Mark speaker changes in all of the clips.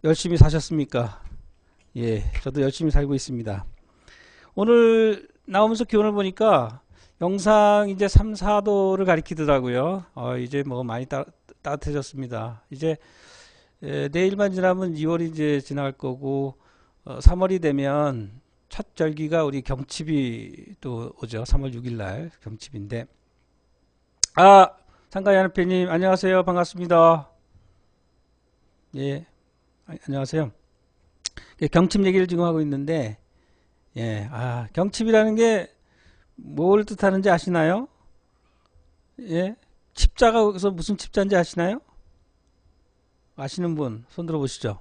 Speaker 1: 열심히 사셨습니까? 예, 저도 열심히 살고 있습니다. 오늘 나오면서 기온을 보니까 영상 이제 3, 4도를 가리키더라고요. 이제 뭐 많이 따뜻해졌습니다. 이제 내일만 지나면 2월이 이제 지나갈 거고 3월이 되면 첫 절기가 우리 경칩이 또 오죠. 3월 6일 날 경칩인데 상가이 하나님 안녕하세요. 반갑습니다. 예, 안녕하세요. 경칩 얘기를 지금 하고 있는데 예, 경칩이라는 게 뭘 뜻하는지 아시나요? 예, 칩자가 그래서 무슨 칩자인지 아시나요? 아시는 분 손 들어보시죠.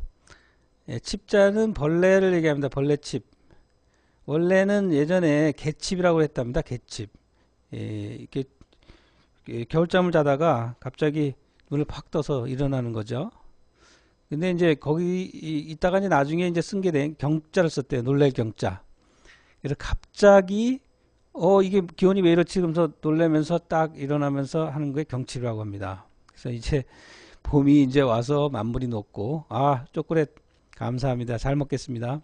Speaker 1: 예, 칩자는 벌레를 얘기합니다. 벌레칩. 원래는 예전에 개칩이라고 했답니다. 개칩. 예, 이렇게 겨울잠을 자다가 갑자기 눈을 팍 떠서 일어나는 거죠. 근데 이제 거기 있다가 이제 나중에 이제 쓴 게 된 경자를 썼대요. 놀랄 경자. 그래서 갑자기 이게 기온이 왜 이렇지? 그러면서 놀라면서 딱 일어나면서 하는 게 경칩이라고 합니다. 그래서 이제 봄이 이제 와서 만물이 녹고 초콜릿 감사합니다. 잘 먹겠습니다.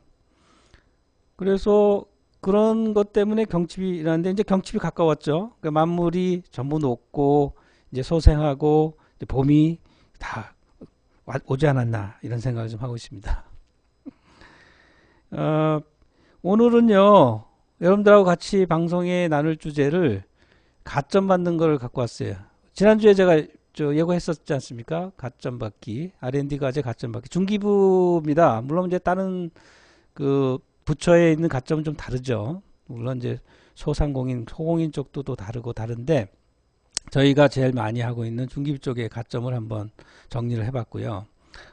Speaker 1: 그래서 그런 것 때문에 경칩이라는데 이제 경칩이 가까웠죠. 그러니까 만물이 전부 녹고 이제 소생하고 이제 봄이 다 오지 않았나 이런 생각을 좀 하고 있습니다. 오늘은요 여러분들하고 같이 방송에 나눌 주제를 가점 받는 걸 갖고 왔어요. 지난주에 제가 예고했었지 않습니까? 가점 받기, R&D 과제 가점 받기, 중기부입니다. 물론 이제 다른 그 부처에 있는 가점은 좀 다르죠. 물론 이제 소상공인, 소공인 쪽도 또 다르고 다른데 저희가 제일 많이 하고 있는 중기부 쪽의 가점을 한번 정리를 해봤고요.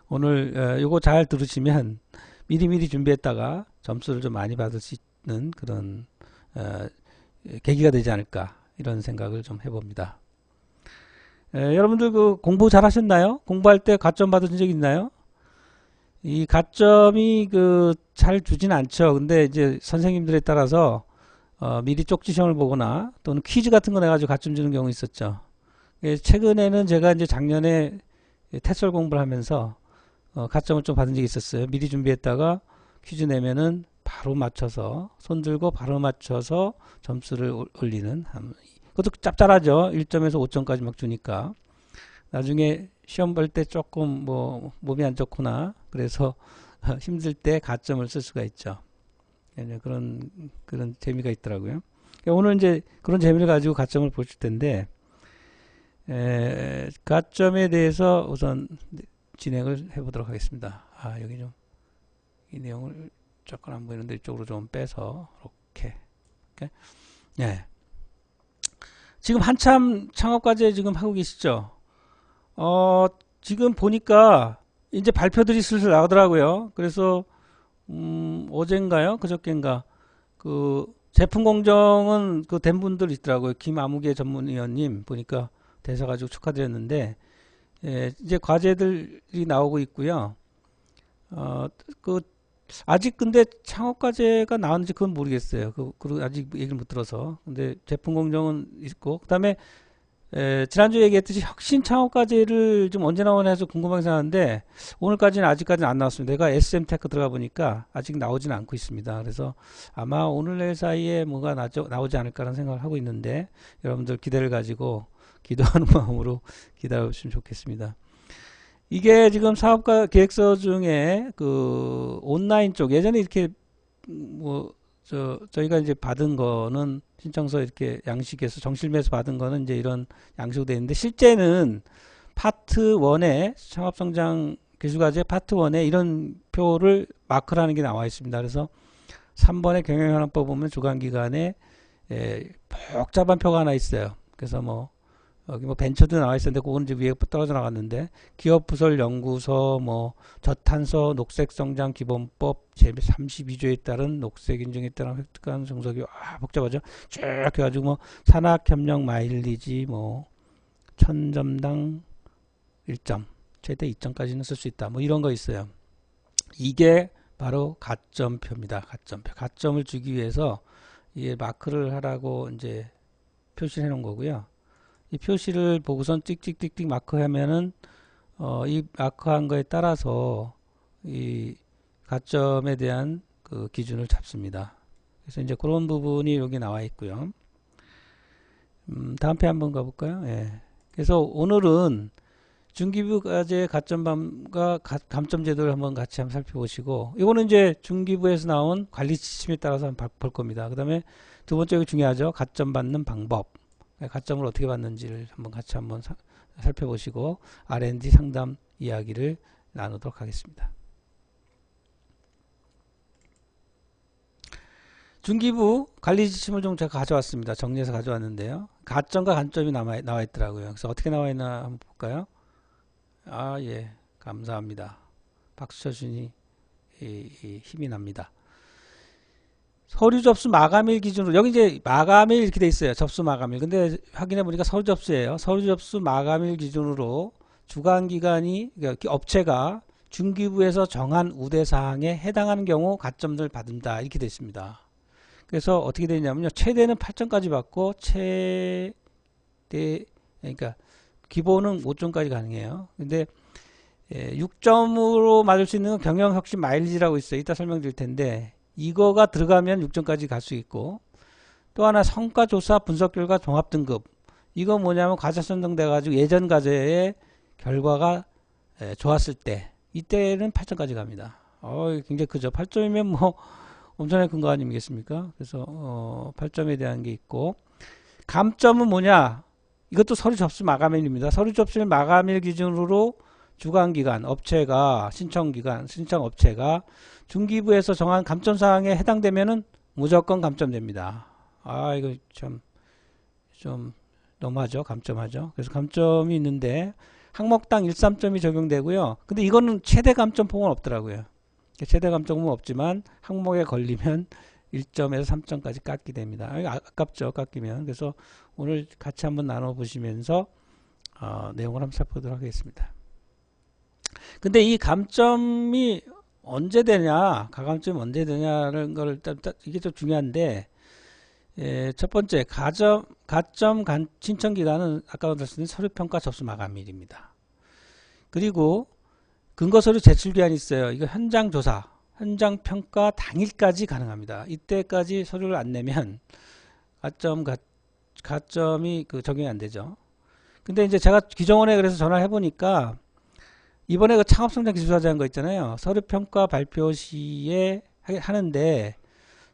Speaker 1: 오늘 요거 잘 들으시면 미리미리 준비했다가 점수를 좀 많이 받을 수 있는 그런 계기가 되지 않을까 이런 생각을 좀 해봅니다. 여러분들 그 공부 잘 하셨나요? 공부할 때 가점 받은 적 있나요? 이 가점이 그 잘 주진 않죠. 근데 이제 선생님들에 따라서 미리 쪽지 시험을 보거나 또는 퀴즈 같은 거 내가지고 가점 주는 경우 있었죠. 최근에는 제가 이제 작년에 태설 공부를 하면서 가점을 좀 받은 적이 있었어요. 미리 준비했다가 퀴즈 내면은 바로 맞춰서 손 들고 바로 맞춰서 점수를 올리는 그것도 짭짤하죠. 1점에서 5점까지 막 주니까 나중에 시험 볼 때 조금 뭐 몸이 안 좋거나 그래서 힘들 때 가점을 쓸 수가 있죠. 그런 재미가 있더라고요. 오늘 이제 그런 재미를 가지고 가점을 보실 텐데 가점에 대해서 우선 진행을 해보도록 하겠습니다. 여기 좀 이 내용을 조금 안 보이는데 이쪽으로 좀 빼서 이렇게. 네. 지금 한참 창업과제 지금 하고 계시죠? 지금 보니까 이제 발표들이 슬슬 나오더라고요. 그래서 어젠가요? 그저께인가 그 제품 공정은 그 된 분들 있더라고요. 김아무개 전문위원님 보니까 대사 가지고 축하드렸는데 이제 과제들이 나오고 있고요. 그 아직 근데 창업과제가 나왔는지 그건 모르겠어요. 그 아직 얘기를 못 들어서. 근데 제품 공정은 있고 그다음에 지난주에 얘기했듯이 혁신 창업과제를 좀 언제 나오나 해서 궁금하게 생각하는데 오늘까지는 아직까지는 안 나왔습니다. 내가 SM테크 들어가 보니까 아직 나오지는 않고 있습니다. 그래서 아마 오늘 내일 사이에 뭐가 나오지 않을까라는 생각을 하고 있는데 여러분들 기대를 가지고 기도하는 마음으로 기다려 주시면 좋겠습니다. 이게 지금 사업가 계획서 중에 그 온라인 쪽 예전에 이렇게 저희가 이제 받은 거는 신청서 이렇게 양식에서 정실매에서 받은 거는 이제 이런 양식으로 되어 있는데 실제는 파트 1에 창업성장 기술과제 파트 1에 이런 표를 마크라는 게 나와 있습니다. 그래서 3번의 경영현황법 보면 주간기간에 복잡한 표가 하나 있어요. 그래서 여기 벤처도 나와 있었는데 그건 이제 위에 떨어져 나갔는데 기업부설 연구소 저탄소 녹색성장 기본법 제32조에 따른 녹색 인증에 따른 획득한 정석이 복잡하죠. 쭉 해가지고 산학협력 마일리지 1000점당 1점 최대 2점까지는 쓸 수 있다 이런 거 있어요. 이게 바로 가점표입니다. 가점표. 가점을 주기 위해서 이게 마크를 하라고 이제 표시를 해 놓은 거고요. 이 표시를 보고선 찍찍찍찍 마크하면은 이 마크한 거에 따라서 이 가점에 대한 그 기준을 잡습니다. 그래서 이제 그런 부분이 여기 나와 있고요. 다음 편 한번 가볼까요? 예. 그래서 오늘은 중기부과제 가점반과 감점 제도를 한번 같이 한번 살펴보시고, 이거는 이제 중기부에서 나온 관리 지침에 따라서 한번 볼 겁니다. 그 다음에 두 번째 중요하죠. 가점 받는 방법. 가점을 어떻게 받는지를 한번 같이 한번 살펴보시고 R&D 상담 이야기를 나누도록 하겠습니다. 중기부 관리 지침을 좀 제가 가져왔습니다. 정리해서 가져왔는데요. 가점과 간점이 나와 있더라고요. 그래서 어떻게 나와 있나 한번 볼까요? 아, 예. 감사합니다. 박수 쳐주니 힘이 납니다. 서류 접수 마감일 기준으로, 여기 이제 마감일 이렇게 돼 있어요. 접수 마감일. 근데 확인해 보니까 서류 접수예요. 서류 접수 마감일 기준으로 주관기관이, 그러니까 업체가 중기부에서 정한 우대사항에 해당하는 경우 가점을 받는다. 이렇게 돼 있습니다. 그래서 어떻게 되냐면요. 최대는 8점까지 받고, 그러니까 기본은 5점까지 가능해요. 근데 6점으로 맞을 수 있는 건 경영혁신 마일리지라고 있어요. 이따 설명드릴 텐데, 이거가 들어가면 6점까지 갈 수 있고, 또 하나 성과조사 분석결과 종합등급. 이거 뭐냐면 과제 선정돼가지고 예전 과제의 결과가 좋았을 때, 이때는 8점까지 갑니다. 굉장히 크죠. 8점이면 뭐 엄청나게 큰 거 아니겠습니까? 그래서 8점에 대한 게 있고, 감점은 뭐냐? 이것도 서류 접수 마감일입니다. 서류 접수 마감일 기준으로 주관기관, 업체가, 신청기관, 신청업체가 중기부에서 정한 감점사항에 해당되면은 무조건 감점됩니다. 이거 좀 너무하죠. 감점하죠. 그래서 감점이 있는데 항목당 13점이 적용되고요. 근데 이거는 최대 감점폭은 없더라고요. 최대 감점은 없지만 항목에 걸리면 1점에서 3점까지 깎게 됩니다. 아깝죠. 깎이면. 그래서 오늘 같이 한번 나눠보시면서 내용을 한번 살펴보도록 하겠습니다. 근데 이 감점이 언제 되냐, 가감점이 언제 되냐는 걸 이게 좀 중요한데, 첫 번째 가점 신청 기간은 아까 말씀드린 서류평가 접수 마감일입니다. 그리고 근거서류 제출 기한이 있어요. 이거 현장 조사, 현장 평가 당일까지 가능합니다. 이때까지 서류를 안 내면 가점이 적용이 안 되죠. 근데 이제 제가 기정원에 그래서 전화를 해보니까 이번에 그 창업성장 기술사제한 거 있잖아요. 서류평가 발표 시에 하는데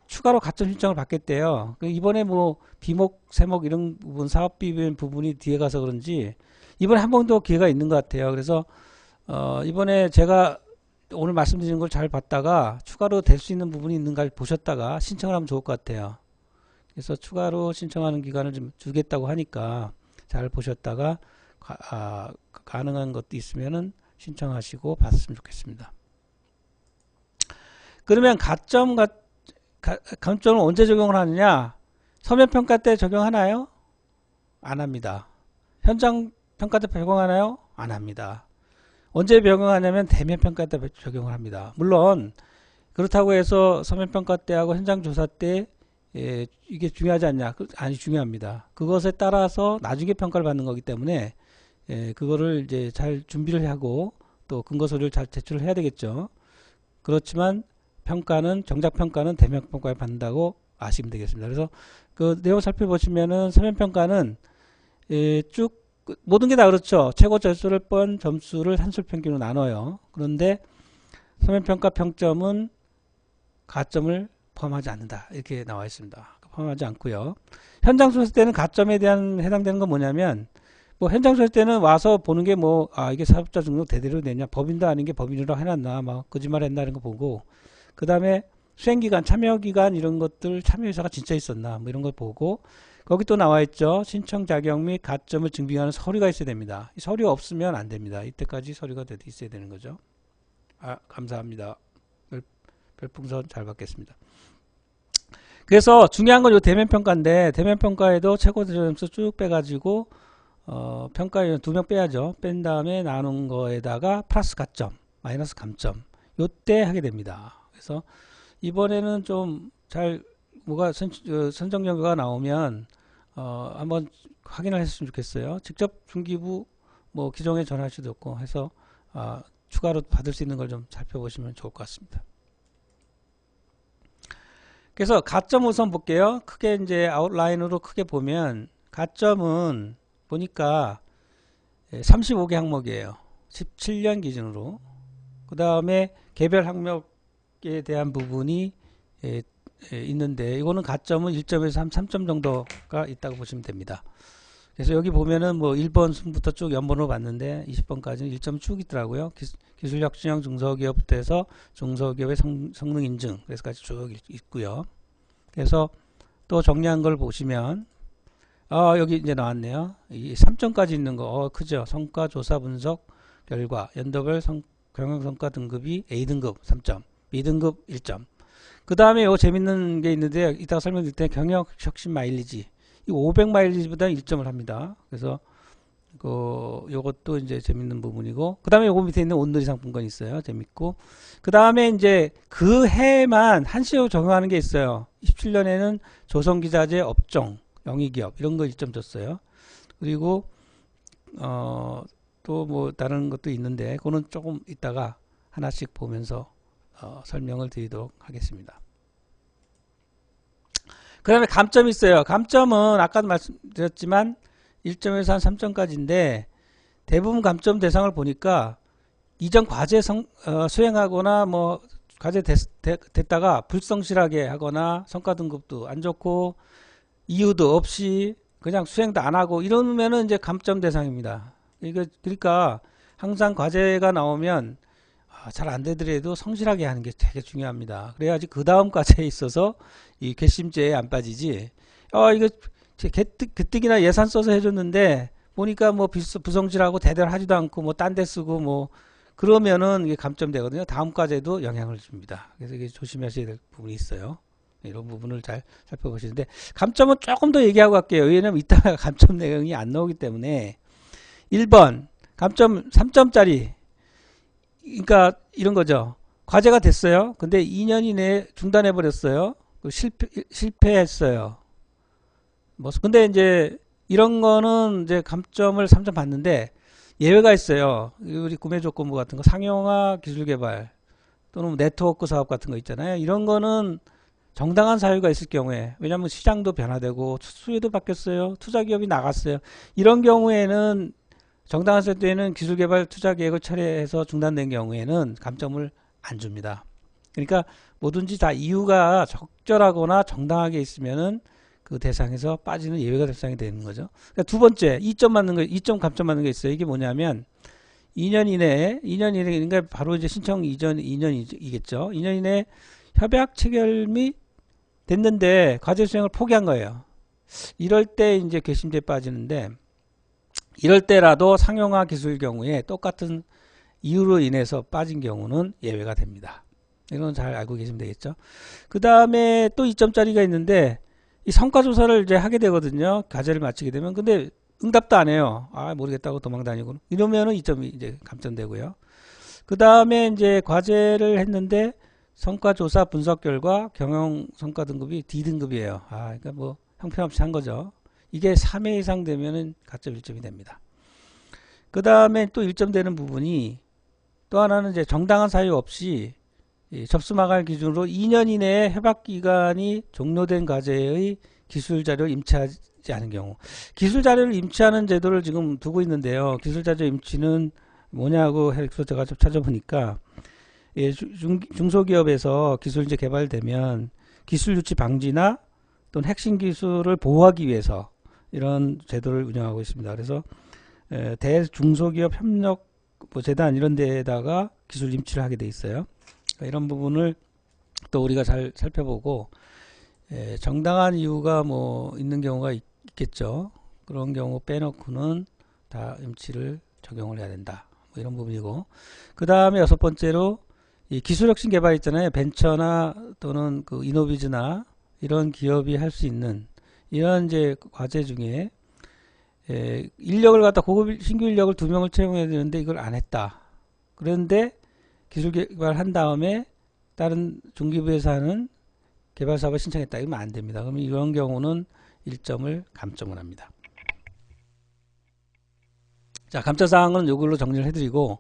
Speaker 1: 추가로 가점 신청을 받겠대요. 이번에 뭐 비목, 세목 이런 부분, 사업비 부분이 뒤에 가서 그런지 이번에 한 번 더 기회가 있는 것 같아요. 그래서 이번에 제가 오늘 말씀드린 걸 잘 봤다가 추가로 될 수 있는 부분이 있는가 보셨다가 신청을 하면 좋을 것 같아요. 그래서 추가로 신청하는 기간을 좀 주겠다고 하니까 잘 보셨다가 가능한 것도 있으면은 신청하시고 받았으면 좋겠습니다. 그러면 감점을 언제 적용을 하느냐? 서면평가 때 적용하나요? 안 합니다. 현장평가 때 적용하나요? 안 합니다. 언제 적용하냐면 대면평가 때 적용을 합니다. 물론 그렇다고 해서 서면평가 때하고 현장조사 때 이게 중요하지 않냐? 아니, 중요합니다. 그것에 따라서 나중에 평가를 받는 거기 때문에 그거를 이제 잘 준비를 하고 또 근거서류를 잘 제출을 해야 되겠죠. 그렇지만 정작 평가는 대면 평가에 받는다고 아시면 되겠습니다. 그래서 그 내용 살펴보시면은 서면평가는 쭉 모든 게 다 그렇죠. 최고 절수를 번 점수를 산술 평균으로 나눠요. 그런데 서면평가 평점은 가점을 포함하지 않는다. 이렇게 나와 있습니다. 포함하지 않고요. 현장 수사 때는 가점에 대한 해당되는 건 뭐냐면 뭐 현장 수사 때는 와서 보는 게 이게 사업자 등록 대대로 되냐, 법인도 아닌 게 법인으로 해놨나, 막 거짓말 했나 이런 거 보고, 그 다음에 수행기간, 참여기간 이런 것들, 참여의사가 진짜 있었나 뭐 이런 걸 보고, 거기 또 나와 있죠. 신청 자격 및 가점을 증빙하는 서류가 있어야 됩니다. 이 서류 없으면 안 됩니다. 이때까지 서류가 있어야 되는 거죠. 감사합니다. 별풍선 잘 받겠습니다. 그래서 중요한 건 요 대면평가인데, 대면평가에도 최고 점수 쭉 빼가지고 평가에 2명 빼야죠. 뺀 다음에 나눈 거에다가 플러스 가점, 마이너스 감점 요때 하게 됩니다. 그래서 이번에는 좀 잘 뭐가 선정 결과가 나오면 한번 확인을 했으면 좋겠어요. 직접 중기부 뭐 기종에 전화할 수도 없고 해서 추가로 받을 수 있는 걸 좀 살펴보시면 좋을 것 같습니다. 그래서 가점 우선 볼게요. 크게 이제 아웃라인으로 크게 보면 가점은 보니까 35개 항목이에요. 17년 기준으로. 그 다음에 개별 항목에 대한 부분이 있는데 이거는 가점은 1점에서 3점 정도가 있다고 보시면 됩니다. 그래서 여기 보면은 뭐 1번 순부터 쭉 연번으로 봤는데 20번까지는 1점 쭉 있더라고요. 기술혁신형 중소기업부터 해서 중소기업의 성능 인증 그래서까지 쭉 있고요. 그래서 또 정리한 걸 보시면 여기 이제 나왔네요. 이 3점까지 있는 거 크죠. 성과 조사 분석 결과 연도별 경영성과 등급이 A등급 3점, B등급 1점. 그 다음에 요 재밌는 게 있는데 이따가 설명드릴 때 경영혁신 마일리지 이 500마일리지보다 1점을 합니다. 그래서 요것도 이제 재밌는 부분이고 그 다음에 요거 밑에 있는 온누리 상품권이 있어요. 재밌고 그 다음에 이제 그 해만 한시로 적용하는 게 있어요. 17년에는 조선기자재 업종 영위기업 이런 거 1점 줬어요. 그리고 또 뭐 다른 것도 있는데 그거는 조금 이따가 하나씩 보면서 설명을 드리도록 하겠습니다. 그 다음에 감점이 있어요. 감점은 아까도 말씀드렸지만 1점에서 한 3점까지인데 대부분 감점 대상을 보니까 이전 과제 수행하거나 뭐 과제 됐다가 불성실하게 하거나 성과 등급도 안 좋고 이유도 없이 그냥 수행도 안 하고 이러면은 이제 감점 대상입니다. 그러니까 항상 과제가 나오면 잘 안 되더라도 성실하게 하는 게 되게 중요합니다. 그래야지 그 다음 과제에 있어서 이 괘씸죄에 안 빠지지. 이거 가뜩이나 예산 써서 해줬는데 보니까 뭐 부성실하고 대대로 하지도 않고 뭐 딴 데 쓰고 뭐 그러면은 이게 감점되거든요. 다음 과제도 영향을 줍니다. 그래서 이게 조심하셔야 될 부분이 있어요. 이런 부분을 잘 살펴보시는데 감점은 조금 더 얘기하고 갈게요. 왜냐면 이따가 감점 내용이 안 나오기 때문에 1번 감점 3점짜리 그러니까 이런 거죠. 과제가 됐어요. 근데 2년 이내에 중단해 버렸어요. 실패했어요. 뭐 근데 이제 이런 거는 이제 감점을 3점 받는데 예외가 있어요. 우리 구매조건부 같은 거 상용화 기술개발 또는 네트워크 사업 같은 거 있잖아요. 이런 거는 정당한 사유가 있을 경우에 왜냐하면 시장도 변화되고 수요도 바뀌었어요. 투자기업이 나갔어요. 이런 경우에는 정당한 때에는 기술개발 투자계획을 철회해서 중단된 경우에는 감점을 안 줍니다. 그러니까 뭐든지 다 이유가 적절하거나 정당하게 있으면은 그 대상에서 빠지는 예외가 대상이 되는 거죠. 그러니까 두 번째 2점 감점 받는 게 있어요. 이게 뭐냐면 2년 이내에 그러니까 바로 이제 신청 이전 2년이겠죠. 2년 이내에 협약 체결이 됐는데 과제 수행을 포기한 거예요. 이럴 때 이제 괘씸죄에 빠지는데 이럴 때라도 상용화 기술 경우에 똑같은 이유로 인해서 빠진 경우는 예외가 됩니다. 이건 잘 알고 계시면 되겠죠. 그 다음에 또 2점짜리가 있는데 이 성과조사를 이제 하게 되거든요. 과제를 마치게 되면. 근데 응답도 안 해요. 모르겠다고 도망 다니고. 이러면은 2점이 이제 감점되고요. 그 다음에 이제 과제를 했는데 성과조사 분석 결과 경영 성과 등급이 D등급이에요. 그러니까 뭐 형편없이 한 거죠. 이게 3회 이상 되면은 가점 1점이 됩니다. 그 다음에 또 1점 되는 부분이 또 하나는 이제 정당한 사유 없이 접수 마감 기준으로 2년 이내에 협약기간이 종료된 과제의 기술자료를 임치하지 않은 경우. 기술자료를 임치하는 제도를 지금 두고 있는데요. 기술자료 임치는 뭐냐고 해서 제가 좀 찾아보니까 중소기업에서 기술 이제 개발되면 기술 유치 방지나 또는 핵심 기술을 보호하기 위해서 이런 제도를 운영하고 있습니다. 그래서 대중소기업 협력 재단 이런 데에다가 기술 임치를 하게 돼 있어요. 그러니까 이런 부분을 또 우리가 잘 살펴보고 정당한 이유가 뭐 있는 경우가 있겠죠. 그런 경우 빼놓고는 다 임치를 적용을 해야 된다. 뭐 이런 부분이고 그 다음에 6번째로 이 기술혁신 개발 있잖아요. 벤처나 또는 그 이노비즈나 이런 기업이 할 수 있는 이런 이제 과제 중에 인력을 갖다 고급 신규 인력을 2명을 채용해야 되는데 이걸 안 했다. 그런데 기술 개발한 다음에 다른 중기부에서 하는 개발 사업을 신청했다. 이러면 안 됩니다. 그러면 이런 경우는 1점을 감점을 합니다. 자, 감점 사항은 이걸로 정리를 해드리고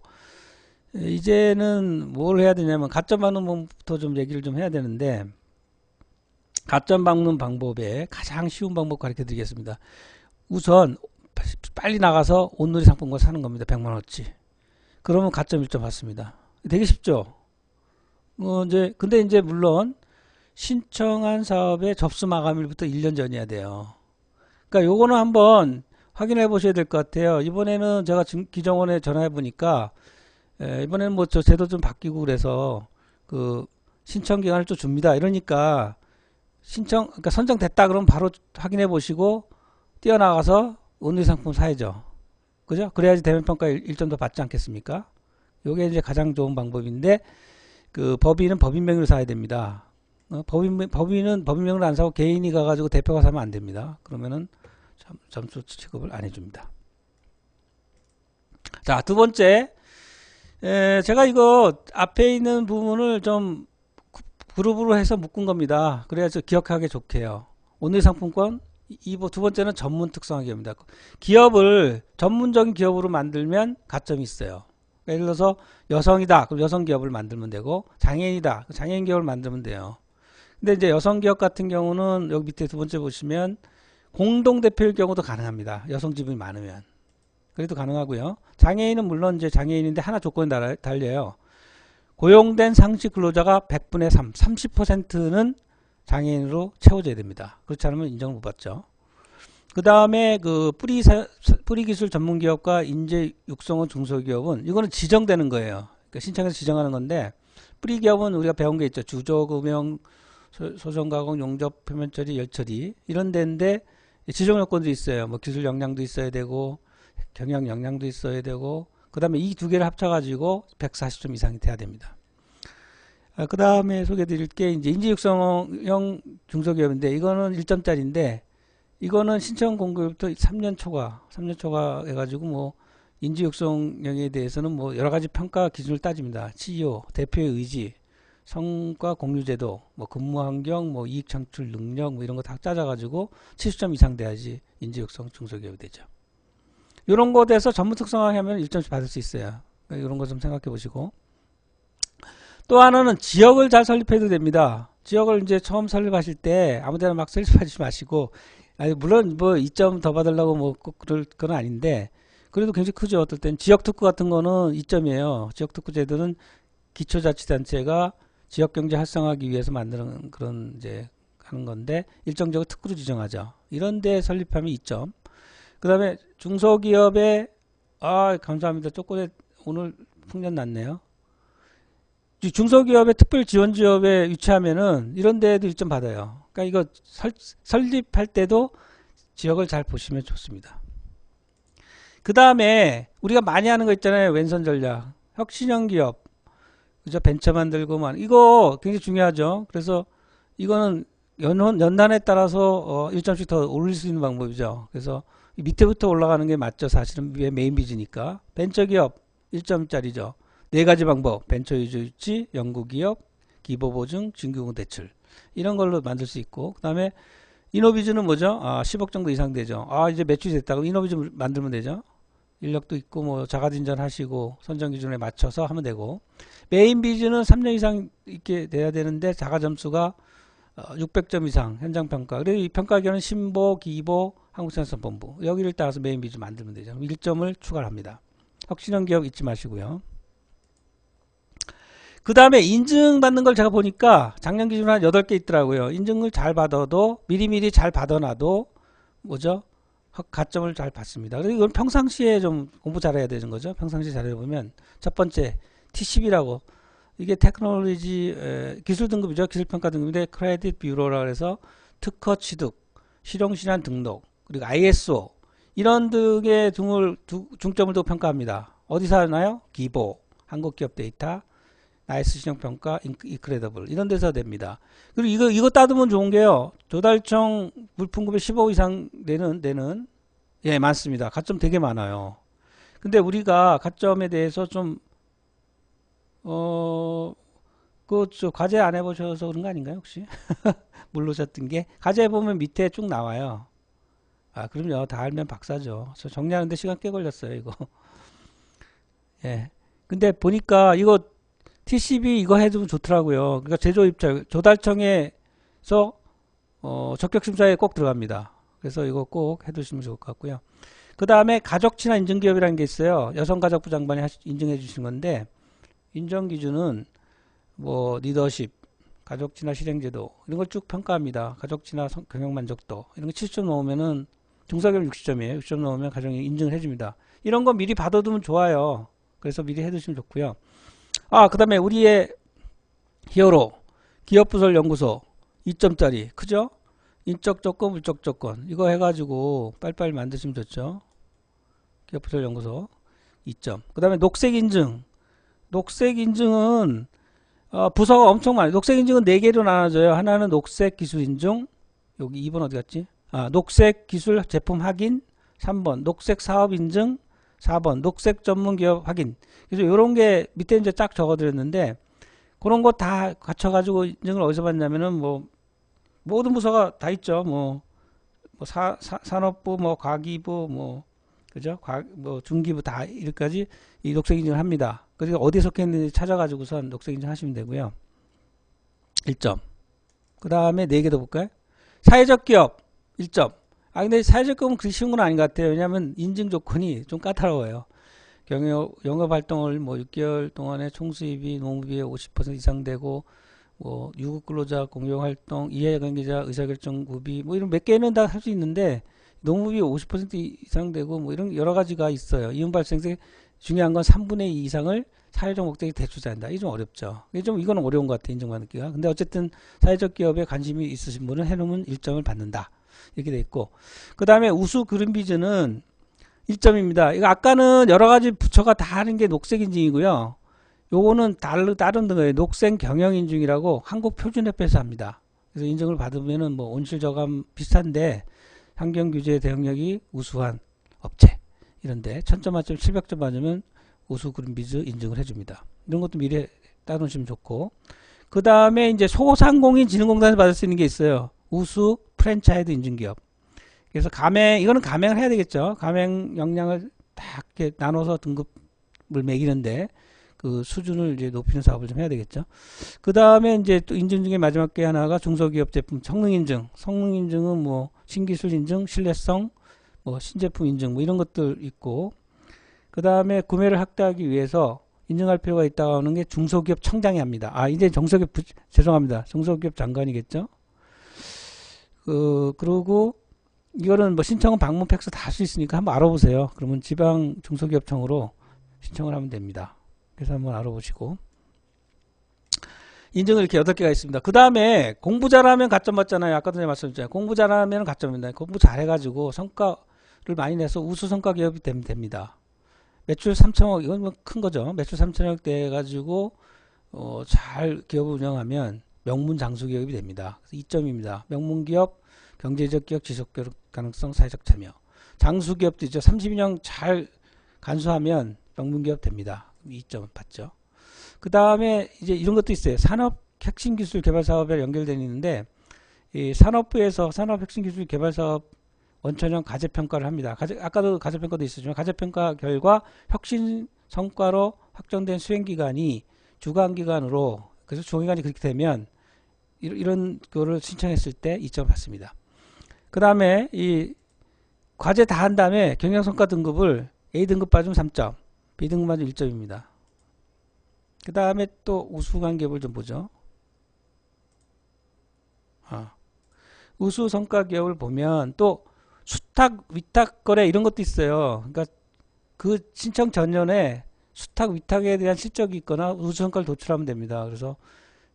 Speaker 1: 이제는 뭘 해야 되냐면 가점 박는 방법부터 좀 얘기를 좀 해야 되는데, 가점 박는 방법의 가장 쉬운 방법 가르쳐 드리겠습니다. 우선 빨리 나가서 온누리 상품권 사는 겁니다. 100만원어치. 그러면 가점 1점 받습니다. 되게 쉽죠? 근데 이제 물론 신청한 사업의 접수 마감일부터 1년 전이어야 돼요. 그러니까 요거는 한번 확인해 보셔야 될 것 같아요. 이번에는 제가 기정원에 전화해 보니까 이번에는 뭐 저 제도 좀 바뀌고 그래서 그 신청 기간을 좀 줍니다. 이러니까 그러니까 선정됐다 그러면 바로 확인해 보시고 뛰어나가서 온누리 상품 사야죠. 그죠? 그래야지 대면평가 1점 더 받지 않겠습니까? 요게 이제 가장 좋은 방법인데, 그 법인은 법인명의로 사야 됩니다. 법인은 법인명의로 안 사고 개인이 가가지고 대표가 사면 안 됩니다. 그러면은 점수 취급을 안 해줍니다. 자, 두 번째, 제가 이거 앞에 있는 부분을 좀 그룹으로 해서 묶은 겁니다. 그래야지 기억하기 좋게요. 온누리 상품권, 두 번째는 전문 특성화 기업입니다. 기업을 전문적인 기업으로 만들면 가점이 있어요. 예를 들어서 여성이다, 그럼 여성 기업을 만들면 되고, 장애인이다, 장애인 기업을 만들면 돼요. 근데 이제 여성 기업 같은 경우는 여기 밑에 두 번째 보시면 공동 대표일 경우도 가능합니다. 여성 지분이 많으면. 그래도 가능하고요. 장애인은 물론 이제 장애인인데 하나 조건이 달려요. 고용된 상시 근로자가 100분의 3, 30%는 장애인으로 채워져야 됩니다. 그렇지 않으면 인정을 못 받죠. 그 다음에 그 뿌리 기술 전문 기업과 인재 육성원 중소기업은 이거는 지정되는 거예요. 그러니까 신청해서 지정하는 건데, 뿌리 기업은 우리가 배운 게 있죠. 주조, 금융, 소정 가공, 용접, 표면 처리, 열 처리 이런 데인데 지정 요건도 있어요. 뭐 기술 역량도 있어야 되고 경영 역량도 있어야 되고, 그 다음에 이 두 개를 합쳐가지고 140점 이상이 돼야 됩니다. 그 다음에 소개해 드릴 게 이제 인재 육성형 중소기업인데, 이거는 1점짜리인데 이거는 신청 공고부터 3년 초과 해가지고 뭐 인재 육성형에 대해서는 뭐 여러 가지 평가 기준을 따집니다. CEO, 대표의 의지, 성과 공유 제도, 뭐 근무 환경, 뭐 이익 창출 능력, 뭐 이런 거 다 짜져가지고 70점 이상 돼야지 인재 육성 중소기업이 되죠. 이런 거에 대해서 전문 특성화 하면 1점씩 받을 수 있어요. 이런 거 좀 생각해 보시고. 또 하나는 지역을 잘 설립해도 됩니다. 지역을 이제 처음 설립하실 때 아무데나 막 설립하지 마시고, 아니 물론 뭐 2점 더 받으려고 뭐 꼭 그럴 건 아닌데, 그래도 굉장히 크죠. 어떨 땐 지역특구 같은 거는 2점이에요. 지역특구 제도는 기초자치단체가 지역경제 활성화하기 위해서 만드는 그런 이제 하는 건데, 일정적으로 특구로 지정하죠. 이런 데 설립하면 2점. 그 다음에 중소기업에, 감사합니다. 쪼꼬대 오늘 풍년 났네요. 중소기업의 특별지원지역에 위치하면은 이런 데에도 1점 받아요. 그러니까 이거 설립할 때도 지역을 잘 보시면 좋습니다. 그 다음에 우리가 많이 하는 거 있잖아요. 왼손 전략. 혁신형 기업. 그죠? 벤처 만들고만. 이거 굉장히 중요하죠. 그래서 이거는 연단에 따라서 1점씩 더 올릴 수 있는 방법이죠. 그래서 밑에부터 올라가는 게 맞죠. 사실은 메인 비즈니까. 벤처기업 1점짜리죠. 네 가지 방법. 벤처 유지, 연구기업, 기보보증, 진규공 대출. 이런 걸로 만들 수 있고, 그 다음에 이노비즈는 뭐죠? 10억 정도 이상 되죠. 이제 매출이 됐다. 그럼 이노비즈 만들면 되죠. 인력도 있고, 뭐 자가진전 하시고 선정 기준에 맞춰서 하면 되고, 메인 비즈는 3년 이상 있게 돼야 되는데 자가점수가 600점 이상 현장평가. 그리고 이 평가기관은 신보, 기보, 한국생산본부. 여기를 따라서 메인 비즈 만들면 되죠. 1점을 추가를 합니다. 혁신형 기업 잊지 마시고요. 그 다음에 인증받는 걸 제가 보니까 작년 기준으로 한 8개 있더라고요. 인증을 잘 받아도, 미리미리 잘 받아놔도 뭐죠? 가점을 잘 받습니다. 그리고 이건 평상시에 좀 공부 잘해야 되는 거죠. 평상시에 잘해보면 첫 번째 T10이라고, 이게 테크놀로지 기술 등급이죠. 기술평가 등급인데 크레딧 뷰로라 해서 특허 취득, 실용실현 등록, 그리고 ISO 이런 등의 중점을 두고 평가합니다. 어디서 하나요? 기보, 한국기업 데이터, 나이스 신용평가, 이크레더블 이런 데서 됩니다. 그리고 이거 따두면 좋은 게요. 조달청 물품급의 15 이상 되는 데는 예 많습니다. 가점 되게 많아요. 근데 우리가 가점에 대해서 좀 저 과제 안 해보셔서 그런 거 아닌가요 혹시? 모르셨던 게 과제 보면 밑에 쭉 나와요. 그럼요. 다 알면 박사죠. 저 정리하는데 시간 꽤 걸렸어요 이거. 예. 근데 보니까 이거 TCB 이거 해두면 좋더라고요. 그러니까 제조 입찰 조달청에서 적격 심사에 꼭 들어갑니다. 그래서 이거 꼭 해두시면 좋을 것 같고요. 그 다음에 가족 친화 인증기업이라는 게 있어요. 여성가족부 장관이 인증해 주신 건데 인정 기준은 뭐 리더십, 가족 친화 실행제도 이런 걸 쭉 평가합니다. 가족 친화 경영 만족도 이런 거 70점 넘으면은 중소기업 60점이에요. 60점 넘으면 가정이 인증을 해줍니다. 이런 거 미리 받아두면 좋아요. 그래서 미리 해두시면 좋고요. 그 다음에 우리의 히어로 기업부설연구소 2점짜리 크죠? 인적 조건, 물적 조건 이거 해가지고 빨리빨리 만드시면 좋죠. 기업부설연구소 2점. 그 다음에 녹색인증. 녹색인증은 부서가 엄청 많아요. 녹색인증은 4개로 나눠져요. 하나는 녹색기술인증, 여기 2번 어디 갔지? 녹색기술 제품 확인, 3번 녹색사업인증, 4번 녹색전문기업 확인. 그래서 이런 게 밑에 이제 쫙 적어드렸는데 그런 거 다 갖춰가지고 인증을 어디서 받냐면은 뭐 모든 부서가 다 있죠. 뭐 산업부, 뭐 과기부, 뭐 그죠? 뭐 중기부 다 이렇게까지 이 녹색인증을 합니다. 그래서 어디에 속했는지 찾아가지고선 녹색인증 하시면 되고요. 1점. 그 다음에 4개 더 볼까요? 사회적 기업 1점. 근데 사회적 기업은 그리 쉬운 건 아닌 것 같아요. 왜냐하면 인증 조건이 좀 까다로워요. 영업 활동을 뭐 6개월 동안에 총수입이 농무비의 50% 이상 되고 뭐 유급 근로자 공용 활동, 이해관계자 의사결정 구비 뭐 이런 몇 개는 다 할 수 있는데 농무비 50% 이상 되고 뭐 이런 여러 가지가 있어요. 이윤 발생세 중요한 건 3분의 2 이상을 사회적 목적에 대출자한다. 이게 좀 어렵죠. 이거는 어려운 것 같아요. 인정받기가. 근데 어쨌든 사회적 기업에 관심이 있으신 분은 해놓으면 1점을 받는다. 이렇게 돼 있고. 그 다음에 우수 그린비즈는 1점입니다. 이거 아까는 여러 가지 부처가 다 하는 게 녹색 인증이고요. 요거는 다른 거예요. 녹색 경영 인증이라고 한국 표준협회에서 합니다. 그래서 인증을 받으면은 뭐 온실 저감 비슷한데 환경 규제 대응력이 우수한 업체 이런데 1000점 만점 700점 받으면 우수 그린비즈 인증을 해줍니다. 이런 것도 미리 따놓으시면 좋고. 그 다음에 이제 소상공인진흥공단에서 받을 수 있는 게 있어요. 우수 프랜차이즈 인증기업. 그래서 이거는 가맹을 해야 되겠죠. 가맹 역량을 딱 이렇게 나눠서 등급을 매기는데 그 수준을 이제 높이는 사업을 좀 해야 되겠죠. 그 다음에 이제 또 인증 중에 마지막 게 하나가 중소기업 제품 성능인증. 성능인증은 뭐 신기술 인증, 신뢰성, 뭐 신제품 인증 뭐 이런 것들 있고. 그 다음에 구매를 확대하기 위해서 인증할 필요가 있다고 하는 게 중소기업 청장이 합니다. 이제 죄송합니다. 중소기업 장관이겠죠. 그리고 이거는 뭐 신청은 방문 팩스 다 할 수 있으니까 한번 알아보세요. 그러면 지방 중소기업청으로 신청을 하면 됩니다. 그래서 한번 알아보시고. 인증은 이렇게 8개가 있습니다. 그 다음에 공부 잘하면 가점 받잖아요. 아까도 제가 말씀드렸잖아요. 공부 잘하면 가점입니다. 공부 잘해가지고 성과를 많이 내서 우수 성과 기업이 되면 됩니다. 매출 3천억, 이건 뭐 큰 거죠. 매출 3천억 돼가지고, 잘 기업을 운영하면 명문 장수 기업이 됩니다. 그래서 2점입니다. 명문 기업, 경제적 기업, 지속 가능성, 사회적 참여. 장수 기업도 있죠. 32년 잘 간수하면 명문 기업 됩니다. 2점 받죠. 그 다음에 이제 이런 것도 있어요. 산업 혁신 기술 개발 사업에 연결되어 있는데, 이 산업부에서 산업 혁신 기술 개발 사업 원천형 가제평가를 합니다. 아까도 가제평가도 있었지만 가제평가 결과 혁신 성과로 확정된 수행기간이 주간기간으로 그래서 주간기간이 그렇게 되면 이런 거를 신청했을 때 2점 받습니다. 그 다음에 이 과제 다 한 다음에 경영성과 등급을 A등급 받으면 3점, B등급 받으면 1점입니다. 그 다음에 또 우수관계업을 좀 보죠. 우수성과 기업을 보면 또 수탁, 위탁 거래 이런 것도 있어요. 그러니까 그 신청 전년에 수탁, 위탁에 대한 실적이 있거나 우수성과를 도출하면 됩니다. 그래서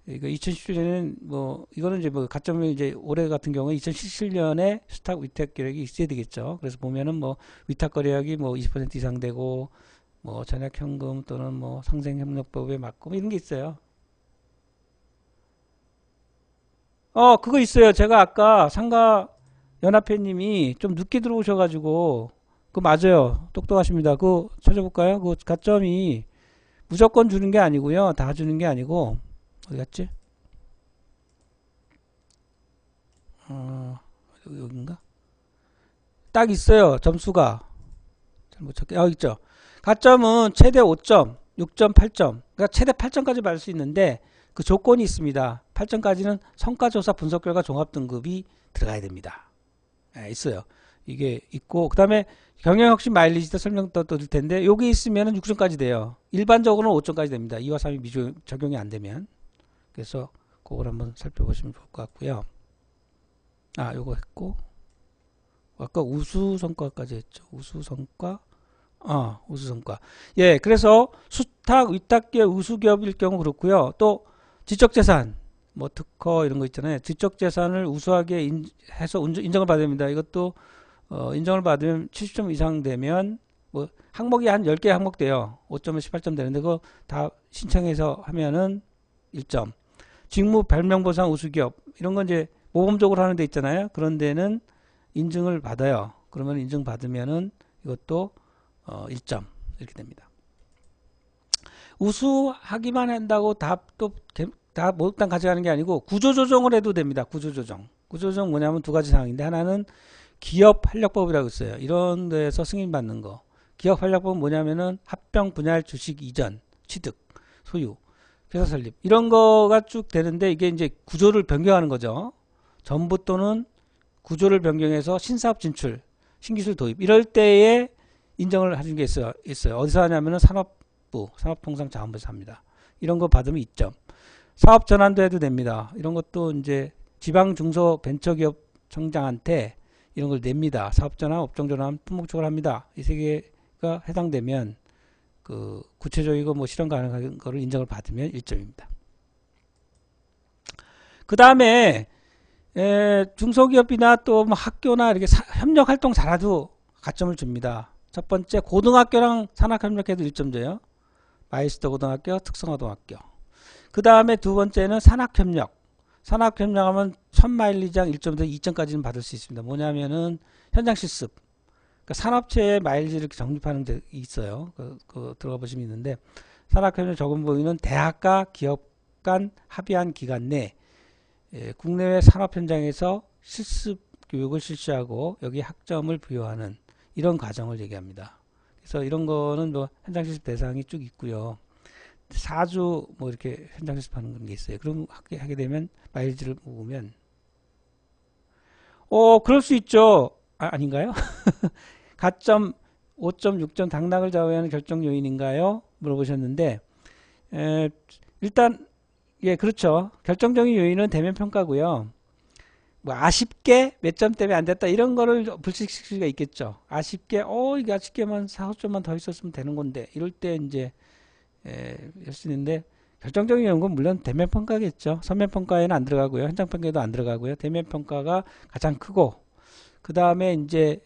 Speaker 1: 이거 2017년에는 뭐 이거는 이제 뭐 가점이 이제 올해 같은 경우에 2017년에 수탁, 위탁 계획이 있어야 되겠죠. 그래서 보면은 뭐 위탁 거래액이 뭐 20% 이상 되고 뭐 전액현금 또는 뭐 상생협력법에 맞고 뭐 이런 게 있어요. 그거 있어요. 제가 아까 상가 연합회님이 좀 늦게 들어오셔가지고 그거 맞아요. 똑똑하십니다. 그거 찾아볼까요? 그 가점이 무조건 주는 게 아니고요. 다 주는 게 아니고 어디 갔지? 여긴가? 딱 있어요. 점수가 잘못 찾게 있죠. 가점은 최대 5점 6.8점. 그러니까 최대 8점까지 받을 수 있는데 그 조건이 있습니다. 8점까지는 성과조사 분석결과 종합등급이 들어가야 됩니다. 예, 있어요. 이게 있고, 그 다음에 경영혁신 마일리지도 설명 또 드릴 텐데, 여기 있으면 6점까지 돼요. 일반적으로는 5점까지 됩니다. 2와 3이 적용이 안 되면. 그래서 그걸 한번 살펴보시면 좋을 것 같고요. 아, 요거 했고, 아까 우수성과까지 했죠. 우수성과. 우수성과. 예, 그래서 수탁, 위탁기업, 우수기업일 경우 그렇고요. 또 지적재산, 뭐 특허 이런 거 있잖아요. 지적재산을 우수하게 해서 인정을 받아야 됩니다. 이것도 인정을 받으면 70점 이상 되면 뭐 항목이 한 10개 항목 돼요. 5점에서 18점 되는데 그거 다 신청해서 하면은 1점. 직무 별명보상 우수기업 이런 건 이제 모범적으로 하는 데 있잖아요. 그런 데는 인증을 받아요. 그러면 인증 받으면은 이것도 1점 이렇게 됩니다. 우수하기만 한다고 다 몽땅 가져가는 게 아니고 구조조정을 해도 됩니다. 구조조정 뭐냐면 두 가지 사항인데, 하나는 기업활력법이라고 있어요. 이런 데서 승인받는 거. 기업활력법은 뭐냐면은 합병, 분할, 주식 이전, 취득, 소유, 회사 설립 이런 거가 쭉 되는데, 이게 이제 구조를 변경하는 거죠. 전부 또는 구조를 변경해서 신사업 진출, 신기술 도입 이럴 때에 인정을 해준 게 있어요. 어디서 하냐면은 산업부, 산업통상자원부에서 합니다. 이런 거 받으면 2점. 사업 전환도 해도 됩니다. 이런 것도 이제 지방 중소 벤처기업 청장한테 이런 걸 냅니다. 사업 전환, 업종 전환 품목적으로 합니다. 이 세 개가 해당되면 그 구체적이고 뭐 실현 가능한 거를 인정을 받으면 1점입니다. 그 다음에 중소기업이나 또 뭐 학교나 이렇게 협력 활동 잘해도 가점을 줍니다. 첫 번째, 고등학교랑 산학협력해도 1점 줘요. 마이스터 고등학교, 특성화고등학교. 그 다음에 두 번째는 산학협력. 산학협력하면 1000마일리지당 1점에서 2점까지는 받을 수 있습니다. 뭐냐면은 현장 실습. 그러니까 산업체의 마일리지를 적립하는 데 있어요. 그 들어가 보시면 있는데, 산학협력 적은 부위는 대학과 기업 간 합의한 기간 내 국내외 산업 현장에서 실습 교육을 실시하고 여기 학점을 부여하는 이런 과정을 얘기합니다. 그래서 이런 거는 뭐 현장 실습 대상이 쭉 있고요. 4주 뭐 이렇게 현장 실습하는 그런 게 있어요. 그럼 하게 되면 마일리지를 모으면 그럴 수 있죠. 아닌가요? 가점 5점, 6점 당락을 좌우하는 결정 요인인가요? 물어보셨는데, 일단 예, 그렇죠. 결정적인 요인은 대면 평가고요. 뭐 아쉽게 몇 점 때문에 안 됐다 이런 거를 불식시킬 수가 있겠죠. 아쉽게 이게 아쉽게만 4, 5점만 더 있었으면 되는 건데 이럴 때 이제 할 수 있는데, 결정적인 요인은 물론 대면 평가겠죠. 서면 평가에는 안 들어가고요. 현장 평가에도 안 들어가고요. 대면 평가가 가장 크고, 그 다음에 이제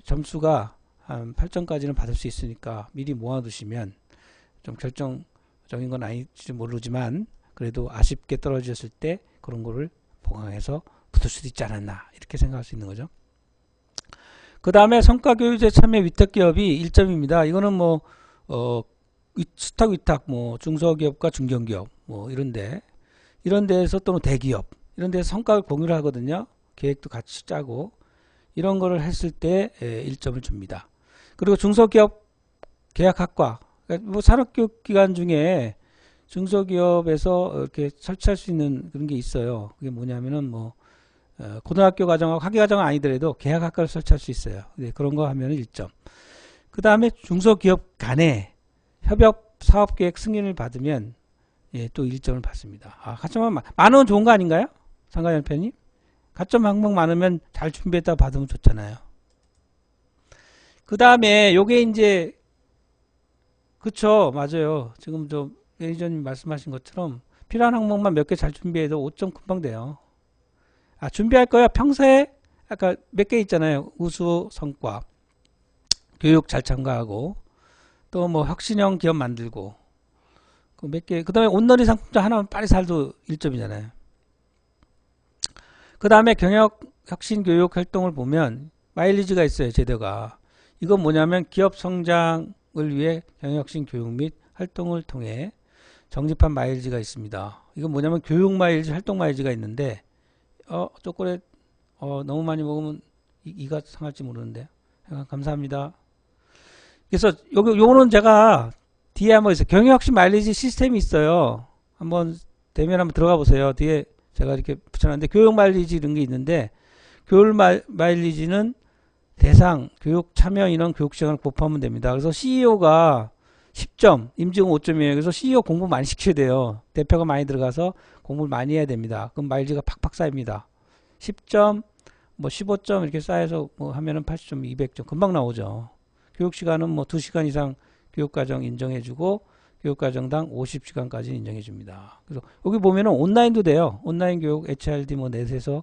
Speaker 1: 점수가 한 8점까지는 받을 수 있으니까 미리 모아두시면, 좀 결정적인 건 아닐지 모르지만 그래도 아쉽게 떨어졌을 때 그런 거를 보강해서 붙을 수도 있지 않았나 이렇게 생각할 수 있는 거죠. 그 다음에 성과교육제 참여 위탁기업이 1점입니다. 이거는 뭐 수탁 위탁 뭐 중소기업과 중견기업 뭐 이런 데에서 또는 대기업 이런 데서 성과를 공유를 하거든요. 계획도 같이 짜고 이런 거를 했을 때 1점을 줍니다. 그리고 중소기업 계약학과, 뭐 산업교육기관 중에 중소기업에서 이렇게 설치할 수 있는 그런 게 있어요. 그게 뭐냐면은 뭐 고등학교 과정하고 학위 과정은 아니더라도 계약학과를 설치할 수 있어요. 그런 거 하면은 1점. 그 다음에 중소기업 간에 협업 사업계획 승인을 받으면 또 1점을 받습니다. 가점 많으면 좋은 거 아닌가요? 상가연 편님? 가점 항목 많으면 잘 준비했다 받으면 좋잖아요. 그 다음에 요게 이제 그쵸, 맞아요. 지금 저 매니저님 말씀하신 것처럼 필요한 항목만 몇 개 잘 준비해도 5점 금방 돼요. 준비할 거야. 평소에 아까 몇 개 있잖아요. 우수 성과, 교육 잘 참가하고, 또 뭐 혁신형 기업 만들고, 그 몇 개. 그 다음에 온너리 상품자 하나만 빨리 살도 1점이잖아요. 그 다음에 경영 혁신 교육 활동을 보면 마일리지가 있어요. 제도가. 이건 뭐냐면 기업 성장을 위해 경영 혁신 교육 및 활동을 통해 적립한 마일리지가 있습니다. 이건 뭐냐면 교육 마일리지, 활동 마일리지가 있는데, 초콜릿 너무 많이 먹으면 이가 상할지 모르는데. 감사합니다. 그래서 요거는 제가 뒤에 한번 있어요. 경영혁신 마일리지 시스템이 있어요. 한번 되면 한번 들어가 보세요. 뒤에 제가 이렇게 붙여놨는데 교육 마일리지 이런 게 있는데 교육 마일리지는 대상, 교육 참여 인원, 교육 시간을 곱하면 됩니다. 그래서 CEO가 10점, 임직원 5점이에요. 그래서 CEO 공부 많이 시켜야 돼요. 대표가 많이 들어가서 공부를 많이 해야 됩니다. 그럼 마일리지가 팍팍 쌓입니다. 10점, 뭐 15점 이렇게 쌓여서 뭐 하면은 80점, 200점 금방 나오죠. 교육 시간은 뭐 2시간 이상 교육과정 인정해주고 교육과정당 50시간까지 인정해줍니다. 그래서 여기 보면은 온라인도 돼요. 온라인 교육 HRD 뭐 넷에서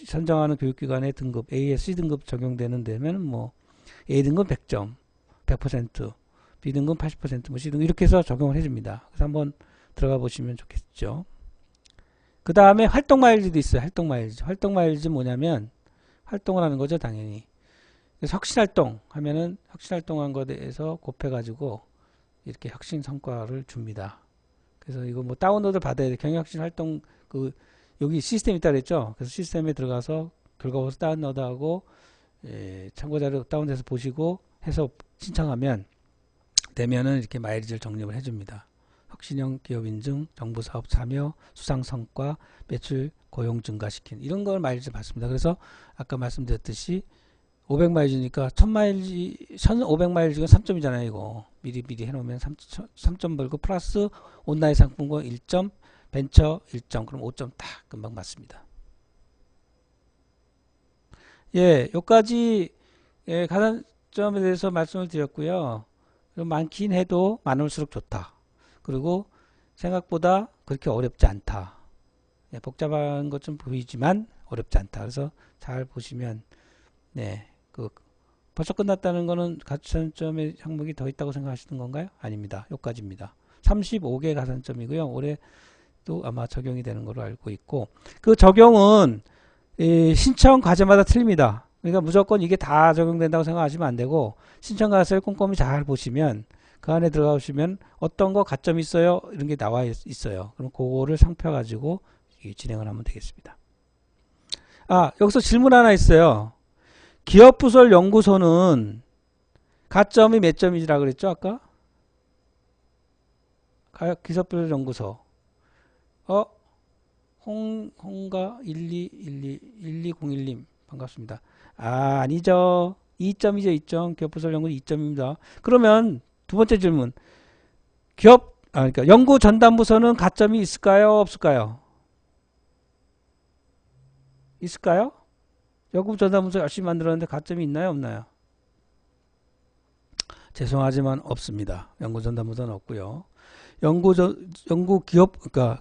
Speaker 1: 선정하는 교육기관의 등급 A, C 등급 적용되는 데면 뭐 A 등급 100점, 100%, B 등급 80%, 뭐 C 등급 이렇게 해서 적용을 해줍니다. 그래서 한번 들어가 보시면 좋겠죠. 그 다음에 활동 마일리지도 있어요. 활동 마일리지. 활동 마일리지 뭐냐면 활동을 하는 거죠, 당연히. 그래서 혁신 활동 하면은 혁신 활동한 것에 대해서 곱해가지고 이렇게 혁신 성과를 줍니다. 그래서 이거 뭐 다운로드 받아야 돼. 경영혁신 활동 그 여기 시스템 있다 그랬죠. 그래서 시스템에 들어가서 결과보고서 다운로드하고 참고자료 다운돼서 보시고 해서 신청하면 되면은 이렇게 마일리지를 적립을 해줍니다. 혁신형 기업 인증, 정부 사업 참여, 수상 성과, 매출 고용 증가시키는 이런 걸 마일리지 받습니다. 그래서 아까 말씀드렸듯이 500마일이니까 1000마일지 1500마일지가 3점이잖아요. 이거 미리 해놓으면 3점 벌고 플러스 온라인 상품권 1점, 벤처 1점, 그럼 5점 딱 금방 맞습니다. 예, 여기까지 가산점에 대해서 말씀을 드렸고요. 많긴 해도 많을수록 좋다. 그리고 생각보다 그렇게 어렵지 않다. 예, 복잡한 것 좀 보이지만 어렵지 않다. 그래서 잘 보시면 네, 벌써 끝났다는 거는 가산점의 항목이 더 있다고 생각하시는 건가요? 아닙니다. 여기까지입니다. 35개 가산점이고요. 올해도 아마 적용이 되는 걸로 알고 있고 그 적용은 신청 과제마다 틀립니다. 그러니까 무조건 이게 다 적용된다고 생각하시면 안 되고 신청 과제를 꼼꼼히 잘 보시면 그 안에 들어가시면 어떤 거 가점이 있어요? 이런 게 나와 있어요. 그럼 그거를 상표 가지고 진행을 하면 되겠습니다. 아, 여기서 질문 하나 있어요. 기업부설 연구소는 가점이 몇 점이라 그랬죠 아까? 기업부설 연구소 홍가 1212-1201님 반갑습니다. 아, 아니죠. 2점이죠. 2점. 기업부설 연구소 2점입니다. 그러면 두 번째 질문. 그러니까 연구 전담부서는 가점이 있을까요? 없을까요? 있을까요? 연구 전담부서 열심히 만들었는데 가점이 있나요? 없나요? 죄송하지만 없습니다. 연구 전담부서는 없고요. 그러니까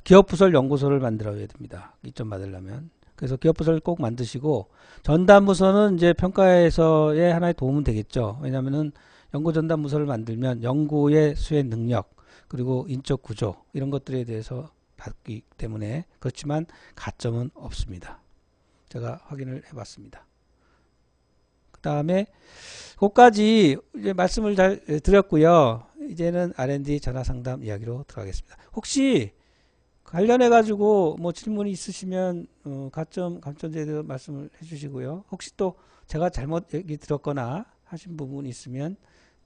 Speaker 1: 기업부설 연구소를 만들어야 됩니다. 2점 받으려면. 그래서 기업부서를 꼭 만드시고 전담부서는 이제 평가에서의 하나의 도움은 되겠죠. 왜냐하면은 연구 전담부서를 만들면 연구의 수행 능력 그리고 인적 구조 이런 것들에 대해서 받기 때문에 그렇지만 가점은 없습니다. 제가 확인을 해봤습니다. 그 다음에 그까지 이제 말씀을 잘 드렸고요. 이제는 R&D 전화상담 이야기로 들어가겠습니다. 혹시 관련해 가지고 뭐 질문이 있으시면 감점제에 대해서 말씀을 해주시고요. 혹시 또 제가 잘못 얘기 들었거나 하신 부분이 있으면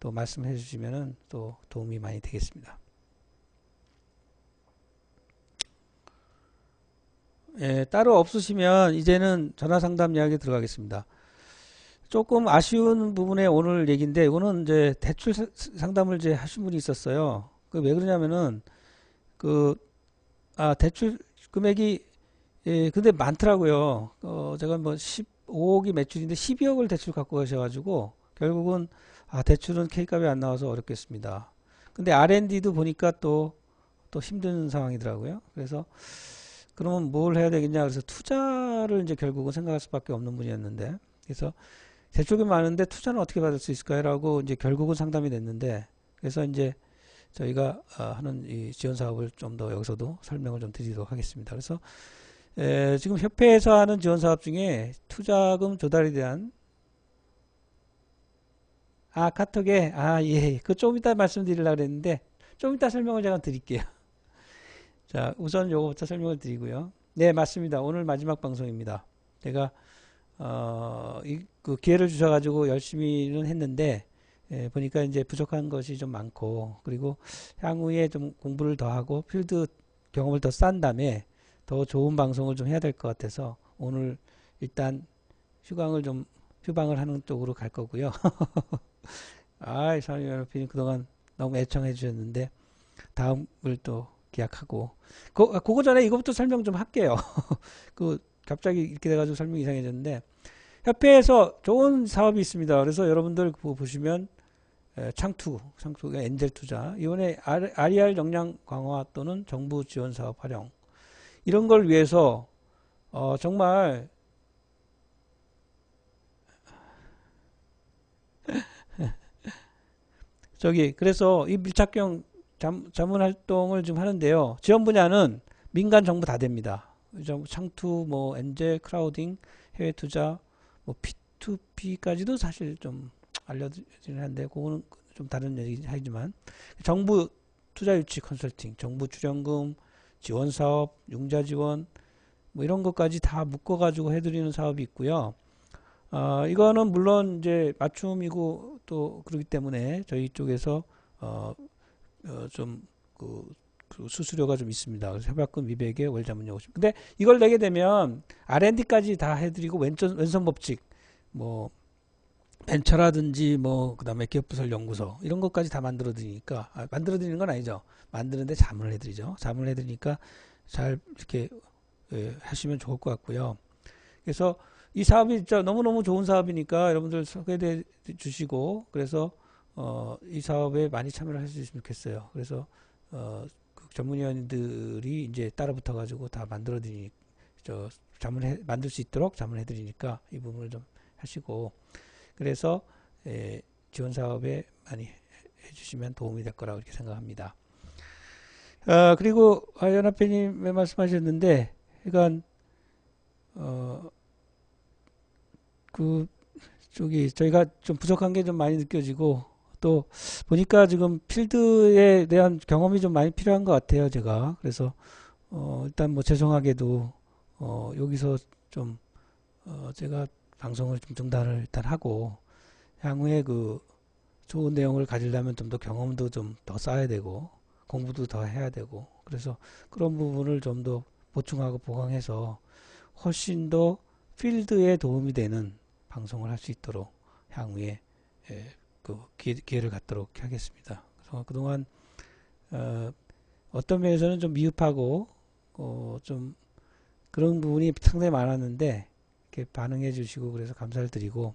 Speaker 1: 또 말씀해 주시면 또 도움이 많이 되겠습니다. 예, 따로 없으시면 이제는 전화상담 이야기 들어가겠습니다. 조금 아쉬운 부분에 오늘 얘기인데 이거는 이제 대출 상담을 이제 하신 분이 있었어요. 그 왜 그러냐면은 대출 금액이 근데 많더라고요. 제가 뭐 15억이 매출인데 12억을 대출 갖고 가셔가지고 결국은 대출은 K값이 안 나와서 어렵겠습니다. 근데 R&D도 보니까 또 힘든 상황이더라고요. 그래서 그러면 뭘 해야 되겠냐 그래서 투자를 이제 결국은 생각할 수밖에 없는 분이었는데 그래서 대출이 많은데 투자는 어떻게 받을 수 있을까요? 라고 이제 결국은 상담이 됐는데 그래서 이제 저희가 하는 이 지원 사업을 좀 더 여기서도 설명을 좀 드리도록 하겠습니다. 그래서 지금 협회에서 하는 지원 사업 중에 투자금 조달에 대한 카톡에 예. 그 좀 이따 말씀드리려고 그랬는데 좀 이따 설명을 제가 드릴게요. 자, 우선 요거부터 설명을 드리고요. 네, 맞습니다. 오늘 마지막 방송입니다. 제가 그 기회를 주셔가지고 열심히는 했는데 보니까 이제 부족한 것이 좀 많고, 그리고 향후에 좀 공부를 더 하고 필드 경험을 더 쌓은 다음에 더 좋은 방송을 좀 해야 될 것 같아서 오늘 일단 휴방을 하는 쪽으로 갈 거고요. 아, 사장님 여러분 그동안 너무 애청해 주셨는데 다음을 또 기약하고 그거 전에 이거부터 설명 좀 할게요. 그 갑자기 이렇게 돼가지고 설명이 이상해졌는데 협회에서 좋은 사업이 있습니다. 그래서 여러분들 그거 보시면 창투 엔젤 투자 이번에 RER 역량 강화 또는 정부 지원 사업 활용 이런 걸 위해서 정말 그래서 이 밀착형 자문 활동을 좀 하는데요. 지원 분야는 민간 정부 다 됩니다. 창투, 뭐 엔젤, 크라우딩, 해외 투자, 뭐 P2P까지도 사실 좀 알려드리긴 한데 그거는 좀 다른 얘기하지만 정부 투자 유치 컨설팅, 정부 출연금, 지원 사업, 융자 지원 뭐 이런 것까지 다 묶어가지고 해드리는 사업이 있고요. 이거는 물론 이제 맞춤이고 또 그렇기 때문에 저희 쪽에서 좀그 수수료가 좀 있습니다. 그래서 협약금 200에 월 자문료 50. 근데 이걸 내게 되면 R&D까지 다 해드리고 왼손 법칙 뭐 벤처라든지 뭐 그다음에 기업부설 연구소 이런 것까지 다 만들어 드리니까 만들어 드리는 건 아니죠. 만드는데 자문을 해드리죠. 자문을 해드리니까 잘 이렇게 하시면 좋을 것 같고요. 그래서 이 사업이 진짜 너무너무 좋은 사업이니까 여러분들 소개해 주시고 그래서 이 사업에 많이 참여를 하셨으면 좋겠어요. 그래서 그 전문위원들이 이제 따라 붙어 가지고 다 만들어 드리니 만들 수 있도록 자문해 드리니까 이 부분을 좀 하시고 그래서 지원 사업에 많이 해주시면 도움이 될 거라고 이렇게 생각합니다. 그리고 연합회님 말씀하셨는데, 그러니까 그 저희가 좀 부족한 게 좀 많이 느껴지고 또 보니까 지금 필드에 대한 경험이 좀 많이 필요한 것 같아요, 제가. 그래서 일단 뭐 죄송하게도 여기서 좀 제가 방송을 좀 중단을 일단 하고 향후에 그 좋은 내용을 가지려면 좀 더 경험도 좀 더 쌓아야 되고 공부도 더 해야 되고 그래서 그런 부분을 좀 더 보충하고 보강해서 훨씬 더 필드에 도움이 되는 방송을 할 수 있도록 향후에 그 기회를 갖도록 하겠습니다. 그래서 그동안 어떤 면에서는 좀 미흡하고 좀 그런 부분이 상당히 많았는데 이렇게 반응해 주시고 그래서 감사를 드리고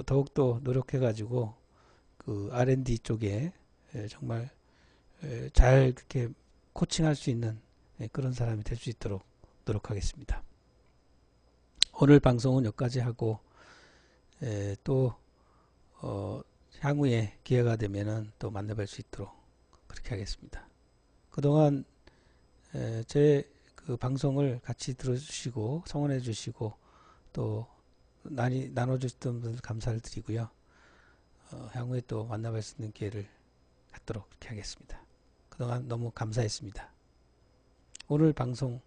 Speaker 1: 더욱더 노력해 가지고 그 R&D 쪽에 정말 잘 그렇게 코칭할 수 있는 그런 사람이 될 수 있도록 노력하겠습니다. 오늘 방송은 여기까지 하고 또 향후에 기회가 되면은 또 만나뵐 수 있도록 그렇게 하겠습니다. 그동안 제 그 방송을 같이 들어주시고 성원해 주시고 또 나눠주셨던 분들 감사를 드리고요. 향후에 또 만나뵐 수 있는 기회를 갖도록 이렇게 하겠습니다. 그동안 너무 감사했습니다. 오늘 방송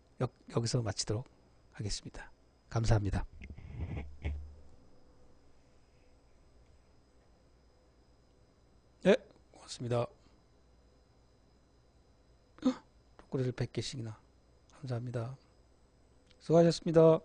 Speaker 1: 여기서 마치도록 하겠습니다. 감사합니다. 네, 고맙습니다. 초콜릿을 100개씩이나 감사합니다. 수고하셨습니다.